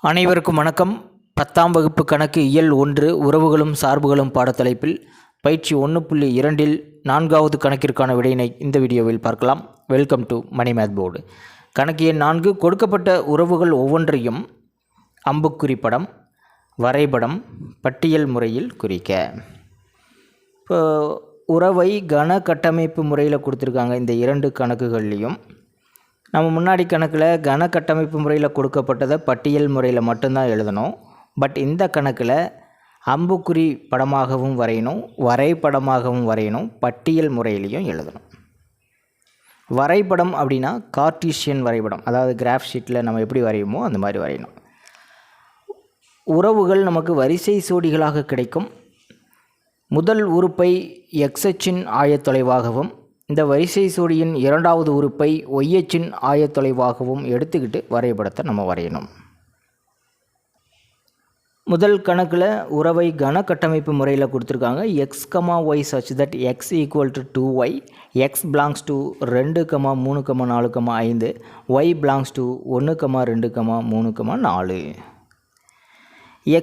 அனைவருக்கும் வணக்கம். 10ஆம் வகுப்பு கணக்கு இயல் 1 உறவுகளும் சார்புகளும் பாடத்தலைப்பில் பயிற்சி 1.2 4வது கணக்கிற்கான விடையினை இந்த வீடியோவில் பார்க்கலாம். Welcome to Mani math board. கணக்கு எண் 4 கொடுக்கப்பட்ட உறவுகள் ஒவ்வொன்றையும் அம்புக்குறி படம், வரைபடம், பட்டியல் முறையில் குறிக்க. இப்போ உறவை கன கட்டமைப்பு முறையில் கொடுத்துருக்காங்க. இந்த இரண்டு கணக்குகள்லேயும் நம்ம முன்னாடி கணக்கில் கன கட்டமைப்பு முறையில் கொடுக்கப்பட்டதை பட்டியல் முறையில் மட்டும்தான் எழுதணும். பட் இந்த கணக்கில் அம்புக்குறி படமாகவும் வரையணும், வரைபடமாகவும் வரையணும், பட்டியல் முறையிலையும் எழுதணும். வரைபடம் அப்படின்னா கார்ட்டீசியன் வரைபடம், அதாவது கிராஃப் ஷீட்டில் நம்ம எப்படி வரையுமோ அந்த மாதிரி வரையணும். உறவுகள் நமக்கு வரிசை சோடிகளாக கிடைக்கும். முதல் உறுப்பை x அச்சின் ஆயத்தொலைவாகவும் இந்த வரிசை சோடியின் இரண்டாவது உறுப்பை y அச்சின் ஆயத்தொலைவாகவும் எடுத்துக்கிட்டு வரைபடத்தை நம்ம வரையணும். முதல் கணக்கில் உறவை கன கட்டமைப்பு முறையில் கொடுத்துருக்காங்க. x, y such that x equal to 2y, x belongs to 2, 3, 4, 5, y belongs to 1, 2, 3, 4.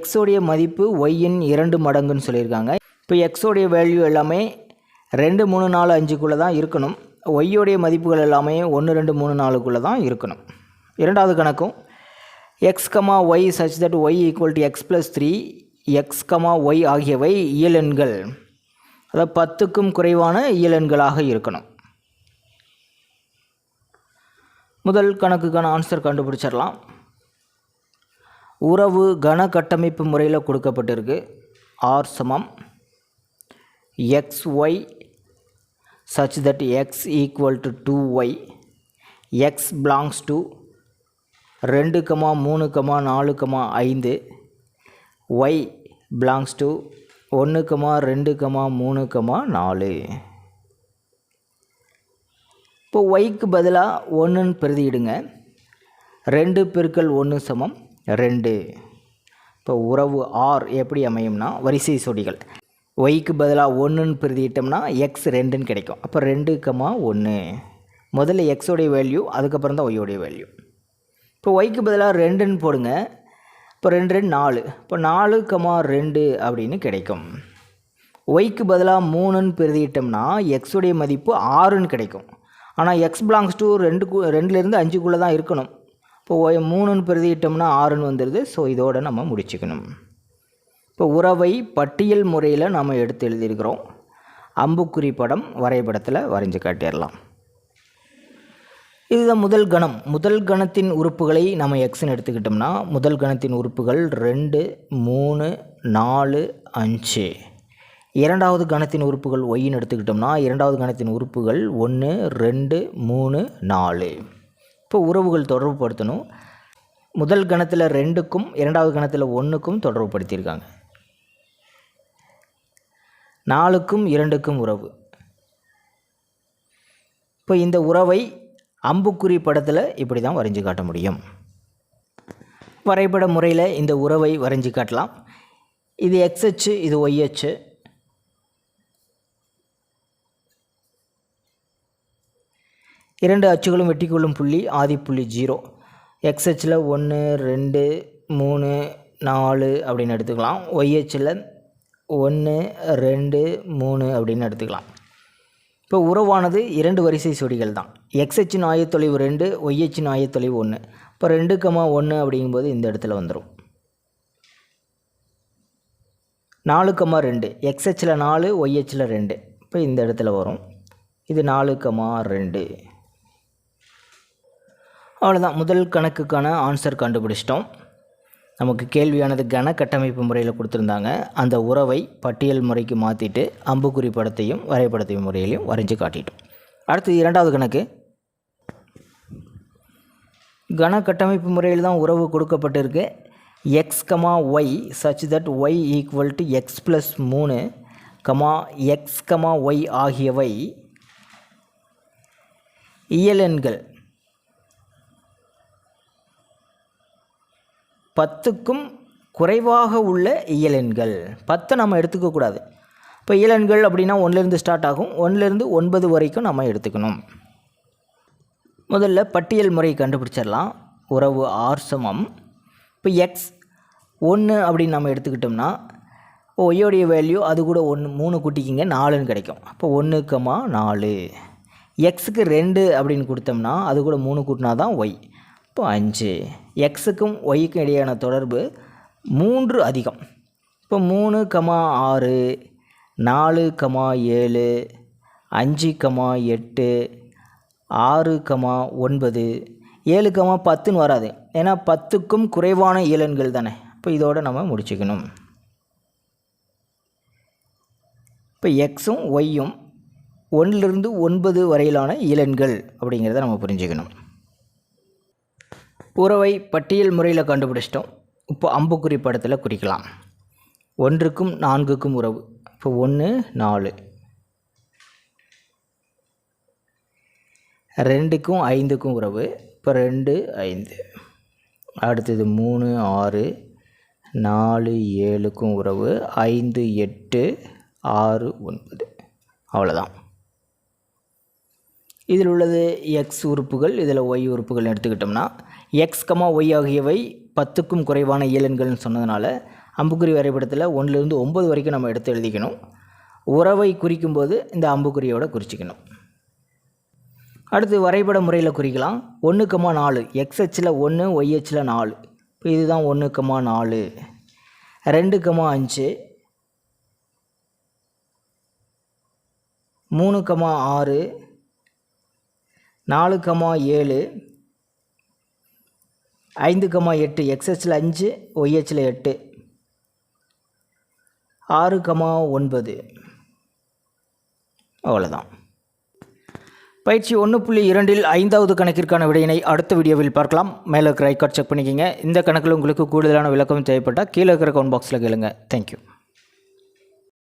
x உடைய மதிப்பு y-இன் 2 மடங்குன்னு சொல்லியிருக்காங்க. இப்போ x உடைய வேல்யூ எல்லாமே 2, 3, 4, 5க்குள்ளே தான் இருக்கணும். ஒய்யோடைய மதிப்புகள் எல்லாமே 1, 2, 3, 4க்குள்ளே தான் இருக்கணும். இரண்டாவது கணக்கும் x, y such that y equal to x plus 3, x, y ஆகியவை இயலெண்கள், அதாவது 10க்கும் குறைவான இயலெண்களாக இருக்கணும். முதல் கணக்குக்கான ஆன்சர் கண்டுபிடிச்சிடலாம். உறவு கன கட்டமைப்பு முறையில் கொடுக்கப்பட்டிருக்கு. r சமம் xy such that x equal to 2y, x belongs to 2, 3, 4, 5, y belongs to 1, 2, 3, 4. இப்போ yக்கு பதிலாக 1ன்னு பிரதியிடுங்க. 2 பெருக்கல் 1 சமம் 2. இப்போ உறவு r எப்படி அமையும்னா வரிசை சோடிகள். ஒய்க்கு பதிலாக 1ன்னு பிரதியிட்டோம்னா x 2ன்னு கிடைக்கும். அப்போ 2, 1. முதல்ல எக்ஸோடைய வேல்யூ, அதுக்கப்புறம் தான் ஒய்யோடைய வேல்யூ. இப்போ ஒய்க்கு பதிலாக 2ன்னு போடுங்க. இப்போ 2, 2 4. இப்போ 4, 2 அப்படின்னு கிடைக்கும். ஒய்க்கு பதிலாக 3ன்னு பிரதியிட்டோம்னா எக்ஸுடைய மதிப்பு 6ன்னு கிடைக்கும். ஆனால் x belongs to 2லேருந்து 5க்குள்ளே தான் இருக்கணும். இப்போ 3ன்னு பிரதியிட்டோம்னா 6ன்னு வந்துடுது. ஸோ இதோடு நம்ம முடிச்சுக்கணும். இப்போ உறவை பட்டியல் முறையில் நாம் எடுத்து எழுதியிருக்கிறோம். அம்புக்குறி படம் வரைபடத்தில் வரைஞ்சி காட்டிடலாம். இதுதான் முதல் கணம். முதல் கணத்தின் உறுப்புகளை நம்ம எக்ஸ்ன்னு எடுத்துக்கிட்டோம்னா முதல் கணத்தின் உறுப்புகள் 2, 3, 4, 5. இரண்டாவது கணத்தின் உறுப்புகள் ஒய்ன்னு எடுத்துக்கிட்டோம்னா இரண்டாவது கணத்தின் உறுப்புகள் 1, 2, 3, 4. இப்போ உறவுகள் தொடர்புபடுத்தணும். முதல் கணத்தில் 2க்கும் இரண்டாவது கணத்தில் 1க்கும் தொடர்புபடுத்தியிருக்காங்க. 4க்கும் 2க்கும் உறவு. இப்போ இந்த உறவை அம்புக்குறி படத்தில் இப்படி தான் வரைஞ்சி காட்ட முடியும். வரைபட முறையில் இந்த உறவை வரைஞ்சி காட்டலாம். இது x அச்சு, இது y அச்சு. இரண்டு அச்சுகளும் வெட்டிக்கொள்ளும் புள்ளி ஆதிப்புள்ளி 0. x அச்சில் 1, 2, 3, 4 அப்படின்னு எடுத்துக்கலாம். y அச்சில் 1, 2, 3 அப்படின்னு எடுத்துக்கலாம். இப்போ உறவானது 2 வரிசை சோடிகள் தான். x அச்சின் ஆயத்தொலைவு 2, y அச்சின் ஆயத்தொலைவு 1. இப்போ 2, 1 அப்படிங்கும்போது இந்த இடத்துல வந்துடும். 4, 2. x அச்சில் 4, y அச்சில் 2. இப்போ இந்த இடத்துல வரும். இது 4, 2. அவ்வளோதான். முதல் கணக்குக்கான ஆன்சர் கண்டுபிடிச்சிட்டோம். நமக்கு கேள்வியானது கன கட்டமைப்பு முறையில் கொடுத்துருந்தாங்க. அந்த உறவை பட்டியல் முறைக்கு மாற்றிட்டு அம்புக்குறி படத்தையும் வரைபடத்தையும் முறையிலையும் வரைஞ்சி காட்டிட்டோம். அடுத்து இரண்டாவது கணக்கு. கன கட்டமைப்பு முறையில் தான் உறவு கொடுக்கப்பட்டிருக்கு. x, y such that y equal to x plus 3, x, y ஆகியவை இயலெண்கள் 10க்கும் குறைவாக உள்ள இயலெண்கள். 10 நம்ம எடுத்துக்கக்கூடாது. இப்போ இயலெண்கள் அப்படின்னா 1லேருந்து ஸ்டார்ட் ஆகும். 1லேருந்து 9 வரைக்கும் நம்ம எடுத்துக்கணும். முதல்ல பட்டியல் முறை கண்டுபிடிச்சிடலாம். உறவு r சமம் இப்போ எக்ஸ் 1 அப்படின்னு நம்ம எடுத்துக்கிட்டோம்னா ஒய்யோடைய வேல்யூ அது கூட 1 3 கூட்டிக்கிங்க 4ன்னு கிடைக்கும். அப்போ 1,4. எக்ஸுக்கு 2 அப்படின்னு கொடுத்தோம்னா அது கூட 3 கூட்டினா தான் ஒய். இப்போ 5. எக்ஸுக்கும் ஒய்க்கும் இடையான தொடர்பு 3 அதிகம். இப்போ 3,6 4,7 5,8 6,9 7,10ன்னு வராது. ஏன்னா 10க்கும் குறைவான இயலெண்கள் தானே. இப்போ இதோடு நம்ம முடிச்சுக்கணும். இப்போ எக்ஸும் ஒய்யும் 1லிருந்து 9 வரையிலான இயலெண்கள் அப்படிங்கிறத நம்ம புரிஞ்சுக்கணும். உறவை பட்டியல் முறையில் கண்டுபிடிச்சிட்டோம். இப்போ அம்புக்குறி படத்தில் குறிக்கலாம். 1க்கும் 4க்கும் உறவு. இப்போ 1 4, 2க்கும் 5க்கும் உறவு. இப்போ 2 5. அடுத்தது 3 6 4 7க்கும் உறவு. 5 8 6 9. அவ்வளோதான். இதில் உள்ளது எக்ஸ் உறுப்புகள், இதில் ஒய் உறுப்புகள் எடுத்துக்கிட்டோம்னா எக்ஸ் ஒய் ஆகியவை 10க்கும் குறைவான இயலெண்கள்னு சொன்னதுனால அம்புக்குறி வரைபடத்தில் 1லிருந்து 9 வரைக்கும் நம்ம எடுத்து எழுதிக்கணும். உறவை குறிக்கும்போது இந்த அம்புக்குறியோடு குறிச்சிக்கணும். அடுத்து வரைபட முறையில் குறிக்கலாம். 1,4 எக்ஸ் அச்சில் 1 ஒய் அச்சில் 4. இப்போ இதுதான் 1,4. 2,5 3,6 4,7 5,8 எக்ஸ் அச்சில் 5 ஒய் அச்சில் 8 6,9. அவ்வளோதான். பயிற்சி 1.2 5வது கணக்கிற்கான விடையினை அடுத்த வீடியோவில் பார்க்கலாம். மேலே இருக்கிற ஐகார்ட் செக் பண்ணிக்கிங்க. இந்த கணக்கில் உங்களுக்கு கூடுதலான விளக்கம் தேவைப்பட்டால் கீழே இருக்கிற கமெண்ட் பாக்ஸில் கேளுங்க. தேங்க்யூ.